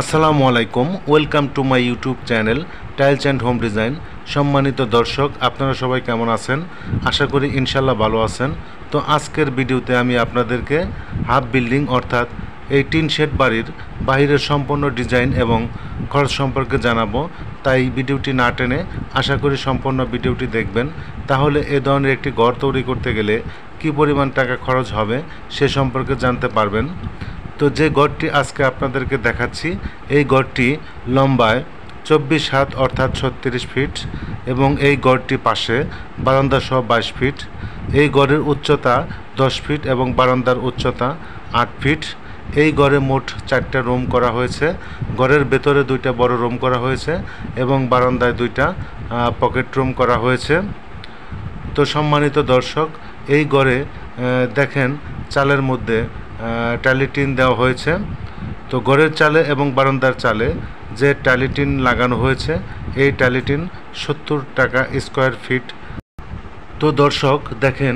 আসসালামু আলাইকুম, welcome to my YouTube channel tiles and home design. সম্মানিত দর্শক, আপনারা সবাই কেমন আছেন? আশা করি ইনশাল্লাহ ভালো আছেন। তো আজকের ভিডিওতে আমি আপনাদেরকে হাফ বিল্ডিং অর্থাৎ এই টিন শেড বাড়ির বাহিরের সম্পূর্ণ ডিজাইন এবং খরচ সম্পর্কে জানাবো। তাই ভিডিওটি না টেনে আশা করি সম্পূর্ণ ভিডিওটি দেখবেন। তাহলে এ ধরনের একটি ঘর তৈরি করতে গেলে কী পরিমাণ টাকা খরচ হবে সে সম্পর্কে জানতে পারবেন। তো যে গড়টি আজকে আপনাদেরকে দেখাচ্ছি, এই গড়টি লম্বায় 24 হাত অর্থাৎ 36 ফিট এবং এই গড়টি পাশে বারান্দা সহ 22 ফিট। এই গড়ের উচ্চতা 10 ফিট এবং বারান্দার উচ্চতা 8 ফিট। এই গড়ে মোট 4টা রুম করা হয়েছে। ঘরের ভেতরে 2টা বড় রুম করা হয়েছে এবং বারান্দায় 2টা পকেট রুম করা হয়েছে। তো সম্মানিত দর্শক, এই গড়ে দেখেন চালের মধ্যে টালিটিন দেওয়া হয়েছে। তো ঘরের চালে এবং বারান্দার চালে যে টালিটিন লাগানো হয়েছে, এই টালিটিন 70 টাকা স্কোয়ার ফিট। তো দর্শক দেখেন,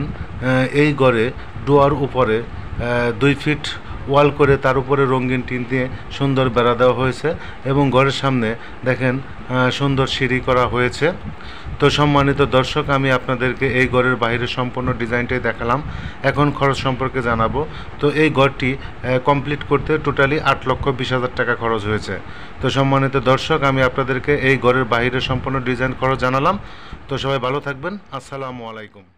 এই ঘরে ডোয়ার উপরে 2 ফিট ওয়াল করে তার উপরে রঙিন টিন দিয়ে সুন্দর বেড়া দেওয়া হয়েছে এবং ঘরের সামনে দেখেন সুন্দর সিঁড়ি করা হয়েছে। তো সম্মানিত দর্শক, আমি আপনাদেরকে এই ঘরের বাইরের সম্পূর্ণ ডিজাইনটাই দেখালাম। এখন খরচ সম্পর্কে জানাবো। তো এই ঘরটি কমপ্লিট করতে টোটালি 8,20,000 টাকা খরচ হয়েছে। তো সম্মানিত দর্শক, আমি আপনাদেরকে এই ঘরের বাইরের সম্পূর্ণ ডিজাইন খরচ জানালাম। তো সবাই ভালো থাকবেন। আসসালামু আলাইকুম।